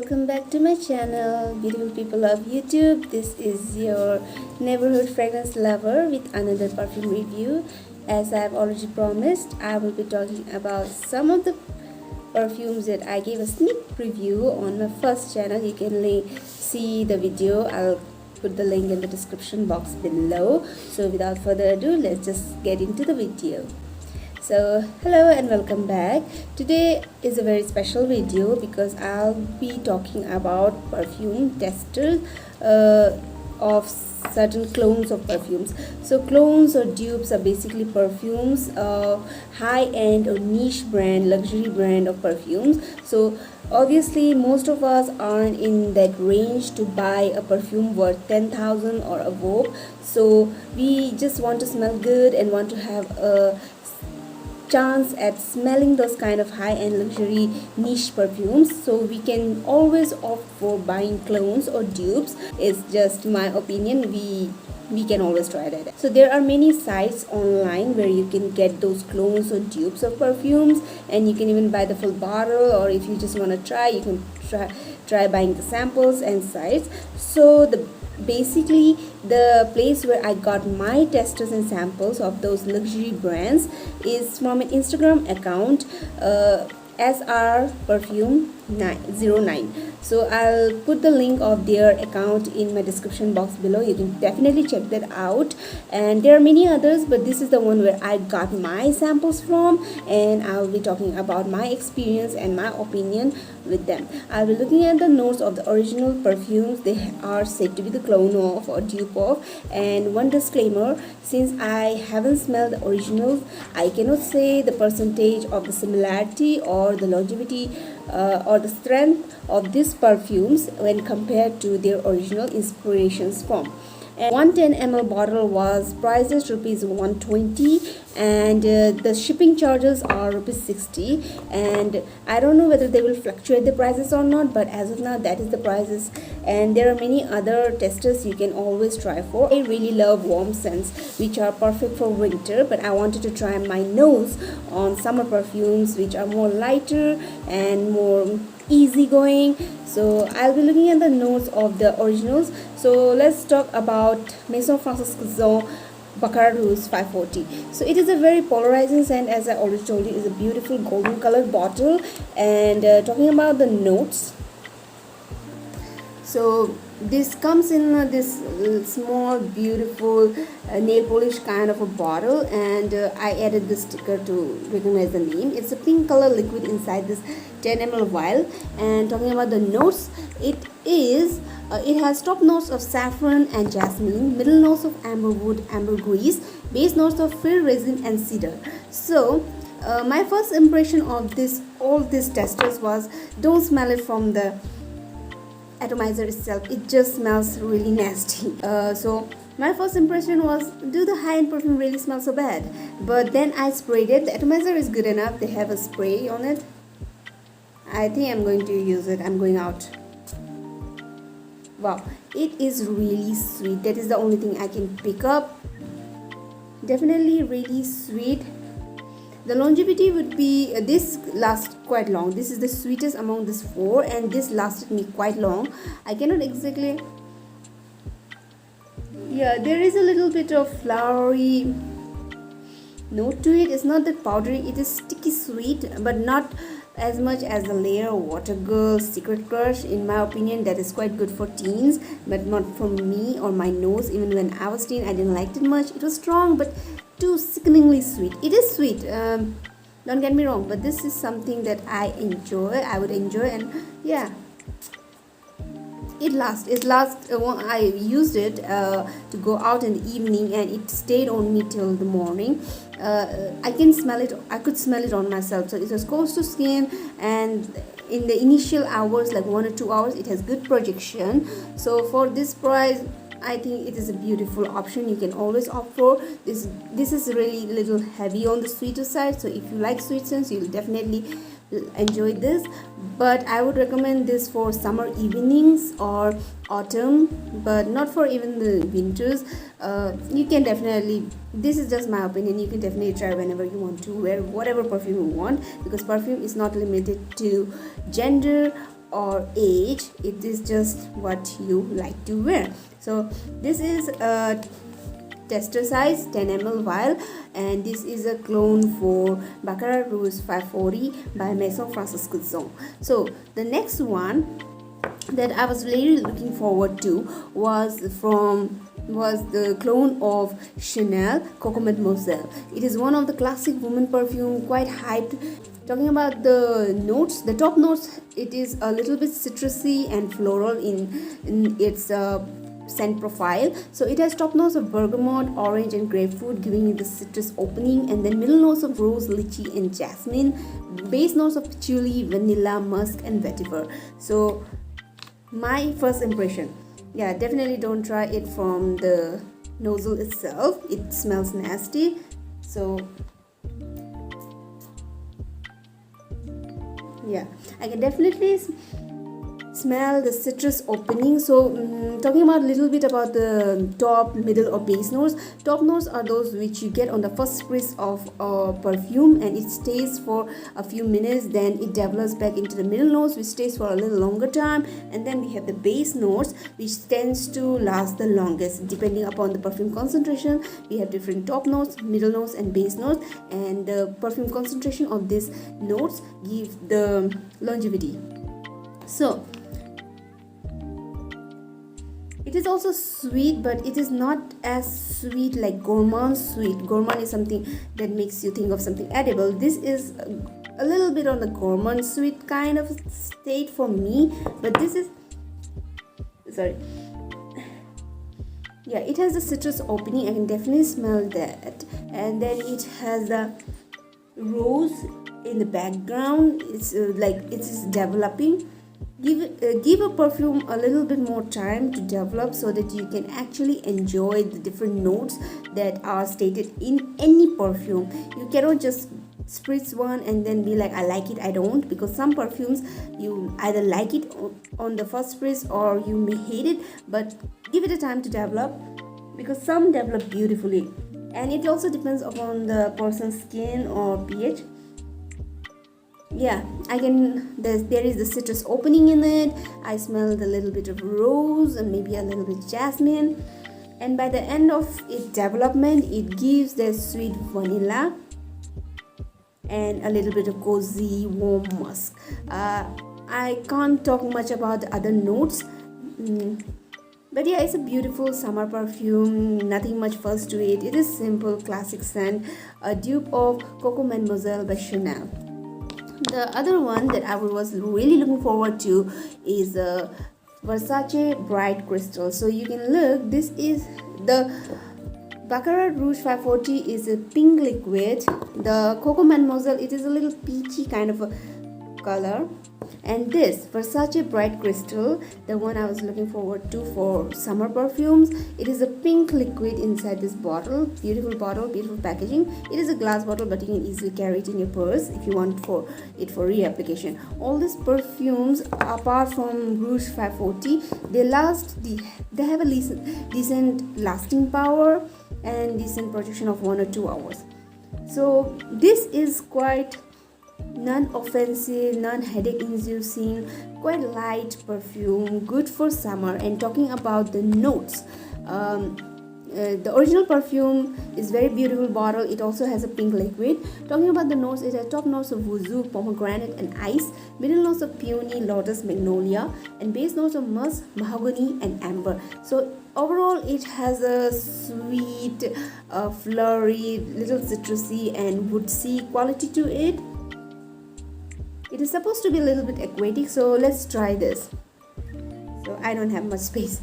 welcome back to my channel, beautiful people of YouTube. This is your neighborhood fragrance lover with another perfume review. As I have already promised, I will be talking about some of the perfumes that I gave a sneak preview on my first channel. You can see the video. I'll put the link in the description box below. So without further ado, let's just get into the video. So hello and welcome back. Today is a very special video because I'll be talking about perfume testers of certain clones of perfumes. So clones or dupes are basically perfumes, high-end or niche brand, luxury brand of perfumes. So obviously most of us aren't in that range to buy a perfume worth 10,000 or above. So we just want to smell good and want to have a chance at smelling those kind of high-end luxury niche perfumes. So we can always opt for buying clones or dupes. It's just my opinion. We can always try that. So there are many sites online where you can get those clones or dupes of perfumes, and you can even buy the full bottle, or if you just want to try, you can try buying the samples and sites. So basically the place where I got my testers and samples of those luxury brands is from an Instagram account, SR Perfume 09. So I'll put the link of their account in my description box below. You can definitely check that out, and there are many others, but this is the one where I got my samples from, and I'll be talking about my experience and my opinion with them. I'll be looking at the notes of the original perfumes they are said to be the clone of or dupe of. And one disclaimer, since I haven't smelled the originals, I cannot say the percentage of the similarity or the longevity or the strength of these perfumes when compared to their original inspirations from. And 110 ml bottle was priced as rupees 120, and the shipping charges are rupees 60, and I don't know whether they will fluctuate the prices or not, but as of now that is the prices. And there are many other testers you can always try for. I really love warm scents which are perfect for winter, but I wanted to try my nose on summer perfumes which are more lighter and more easygoing. So I'll be looking at the notes of the originals. So let's talk about Maison Francois Baccarat Rogue 540. So it is a very polarizing scent, as I already told you. It's a beautiful golden colored bottle. And talking about the notes, so this comes in this small beautiful nail polish kind of a bottle, and I added the sticker to recognize the name. It's a pink color liquid inside this 10 ml vial. And talking about the notes, it has top notes of saffron and jasmine, middle notes of amberwood, ambergris, base notes of fir resin and cedar. So my first impression of all these testers was, don't smell it from the atomizer itself. It just smells really nasty. So my first impression was, do the high-end perfume really smell so bad? But then I sprayed it. The atomizer is good enough. They have a spray on it. I think I'm going to use it. I'm going out. Wow, it is really sweet. That is the only thing I can pick up. Definitely really sweet. The longevity would be, this lasts quite long. This is the sweetest among these four, and this lasted me quite long. I cannot exactly, yeah, there is a little bit of flowery note to it. It's not that powdery, it is sticky sweet, but not as much as the Layer, Water Girl, Secret Crush. In my opinion, that is quite good for teens, but not for me or my nose. Even when I was teen, I didn't like it much. It was strong, but too sickeningly sweet. It is sweet, don't get me wrong, but this is something that I would enjoy. And yeah, it lasts. I used it to go out in the evening, and it stayed on me till the morning. I can smell it. I could smell it on myself. So it was close to skin, and in the initial hours, like 1 or 2 hours, it has good projection. So for this price, I think it is a beautiful option. You can always opt for this. This is really little heavy on the sweeter side, so if you like sweet scents, you'll definitely enjoy this. But I would recommend this for summer evenings or autumn, but not for even the winters. You can definitely, this is just my opinion, you can definitely try whenever you want to wear whatever perfume you want, because perfume is not limited to gender or age. It is just what you like to wear. So this is a tester size 10 ml vial, and this is a clone for Baccarat Rogue 540 by Maison Francis Cousin. So the next one that I was really looking forward to was the clone of Chanel Coco Mademoiselle. It is one of the classic women perfume, quite hyped. Talking about the notes, the top notes, it is a little bit citrusy and floral in its scent profile. So it has top notes of bergamot, orange and grapefruit, giving it the citrus opening, and then middle notes of rose, lychee and jasmine, base notes of patchouli, vanilla, musk and vetiver. So my first impression, yeah, definitely don't try it from the nozzle itself. It smells nasty. So yeah, I can definitely smell the citrus opening. So talking about a little bit about the top, middle or base notes. Top notes are those which you get on the first spritz of perfume, and it stays for a few minutes, then it develops back into the middle notes, which stays for a little longer time, and then we have the base notes, which tends to last the longest. Depending upon the perfume concentration, we have different top notes, middle notes and base notes, and the perfume concentration of these notes give the longevity. So it is also sweet, but it is not as sweet like gourmand sweet. Gourmand is something that makes you think of something edible. This is a little bit on the gourmand sweet kind of state for me, but this is, sorry, yeah, it has a citrus opening. I can definitely smell that, and then it has the rose in the background. It's like it is developing. Give a perfume a little bit more time to develop, so that you can actually enjoy the different notes that are stated in any perfume. You cannot just spritz one and then be like, I like it, I don't, because some perfumes you either like it on the first spritz or you may hate it. But give it a time to develop, because some develop beautifully, and it also depends upon the person's skin or pH. Yeah, I can, there is the citrus opening in it. I smelled a little bit of rose and maybe a little bit jasmine, and by the end of its development, it gives the sweet vanilla and a little bit of cozy warm musk. I can't talk much about the other notes, but yeah, it's a beautiful summer perfume. Nothing much fuss to it. It is simple, classic scent, a dupe of Coco Mademoiselle by Chanel. The other one that I was really looking forward to is Versace Bright Crystal. So you can look, this is the Baccarat Rogue 540 is a pink liquid. The Coco Mademoiselle, it is a little peachy kind of a color. And this Versace Bright Crystal, the one I was looking forward to for summer perfumes, it is a pink liquid inside this bottle. Beautiful bottle, beautiful packaging. It is a glass bottle, but you can easily carry it in your purse if you want for it for reapplication. All these perfumes, apart from Rouge 540, they have a decent lasting power and decent protection of 1 or 2 hours. So this is quite non-offensive, non-headache inducing, quite light perfume, good for summer. And talking about the notes, the original perfume is very beautiful bottle. It also has a pink liquid. Talking about the notes, it has top notes of wuzu, pomegranate and ice, middle notes of peony, lotus, magnolia, and base notes of musk, mahogany and amber. So overall, it has a sweet, flurry, little citrusy and woodsy quality to it. It is supposed to be a little bit aquatic, so let's try this. So I don't have much space.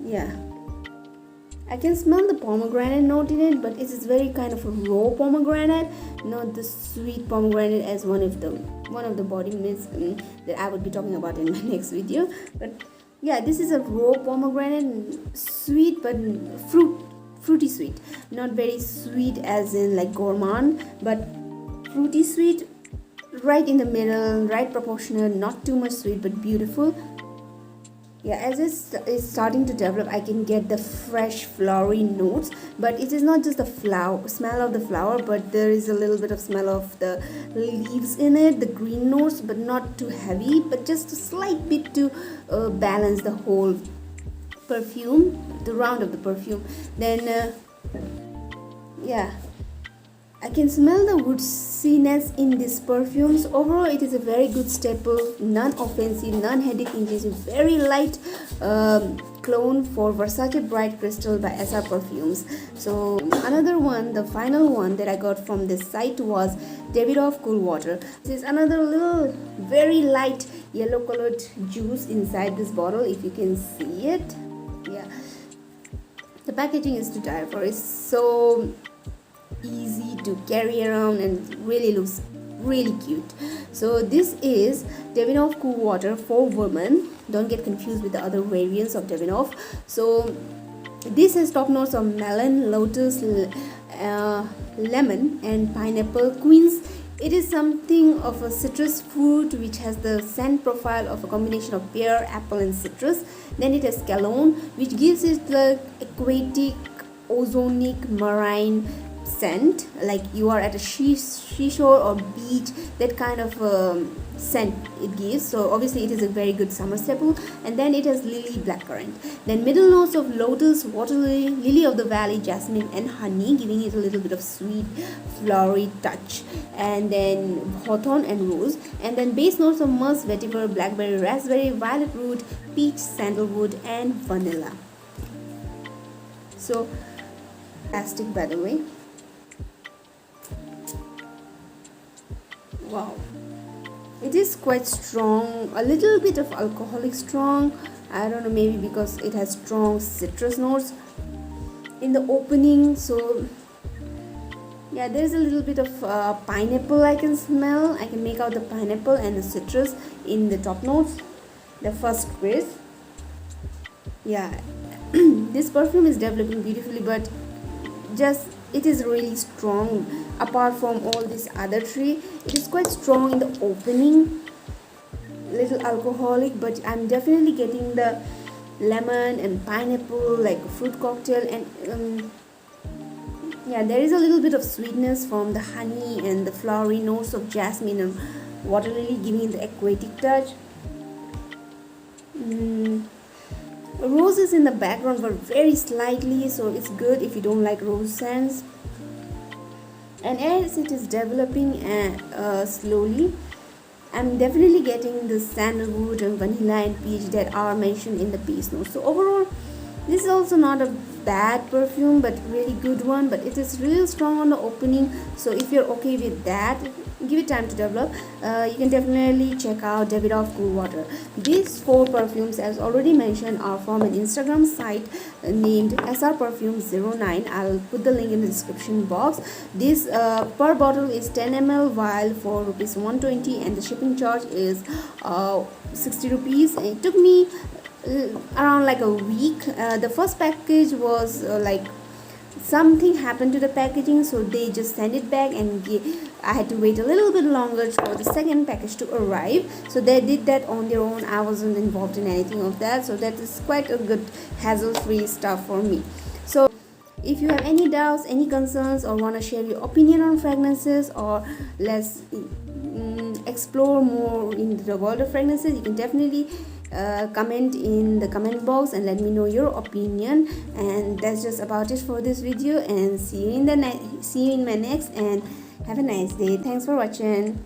Yeah, I can smell the pomegranate note in it, but it is very kind of a raw pomegranate, not the sweet pomegranate as one of the body mints that I would be talking about in my next video. But yeah, this is a raw pomegranate, sweet but fruity sweet, not very sweet as in like gourmand, but fruity sweet, right in the middle, right proportional, not too much sweet but beautiful. Yeah, as it's starting to develop, I can get the fresh flowery notes, but it is not just the flower smell of the flower, but there is a little bit of smell of the leaves in it, the green notes, but not too heavy, but just a slight bit to balance the whole perfume, the round of the perfume. Then yeah, I can smell the woodiness in these perfumes. Overall, it is a very good staple, non-offensive, non-headache inducing, very light clone for Versace Bright Crystal by SR Perfumes. So another one, the final one that I got from this site was Davidoff Coldwater. This is another little very light yellow colored juice inside this bottle, if you can see it. Yeah, the packaging is to die for. It's so easy to carry around and really looks really cute. So this is Davidoff Coldwater for women. Don't get confused with the other variants of Davidoff. So this has top notes of melon, lotus, lemon and pineapple queens. It is something of a citrus fruit which has the scent profile of a combination of pear, apple and citrus. Then it has cologne, which gives it the aquatic, ozonic, marine scent, like you are at a seashore or beach, that kind of scent it gives. So obviously it is a very good summer staple. And then it has lily, blackcurrant. Then middle notes of lotus, water lily, lily of the valley, jasmine and honey, giving it a little bit of sweet flowery touch. And then hawthorn and rose. And then base notes of musk, vetiver, blackberry, raspberry, violet root, peach, sandalwood and vanilla. So plastic, by the way. Wow, it is quite strong, a little bit of alcoholic strong. I don't know, maybe because it has strong citrus notes in the opening. So yeah, there's a little bit of pineapple I can smell. I can make out the pineapple and the citrus in the top notes, the first whiff. Yeah, this perfume is developing beautifully, but just it is really strong. Apart from all this other three, it is quite strong in the opening, little alcoholic, but I'm definitely getting the lemon and pineapple, like a fruit cocktail. And yeah, there is a little bit of sweetness from the honey and the flowery notes of jasmine and water lily, giving it the aquatic touch. Roses in the background were very slightly, so it's good if you don't like rose scents. And as it is developing slowly, I'm definitely getting the sandalwood and vanilla and peach that are mentioned in the base notes. So overall, this is also not a bad perfume, but really good one. But it is really strong on the opening. So if you're okay with that, give it time to develop. You can definitely check out Davidoff Coldwater. These 4 perfumes, as already mentioned, are from an Instagram site named SR Perfume 09. I'll put the link in the description box. This per bottle is 10 ml vial for rupees 120, and the shipping charge is 60 rupees. And it took me around like a week. The first package was like something happened to the packaging, so they just sent it back, and I had to wait a little bit longer for the second package to arrive. So they did that on their own. I wasn't involved in anything of that, so that is quite a good hassle-free stuff for me. So if you have any doubts, any concerns, or want to share your opinion on fragrances, or let's explore more into the world of fragrances, you can definitely comment in the comment box and let me know your opinion. And that's just about it for this video, and see you in my next, and have a nice day. Thanks for watching.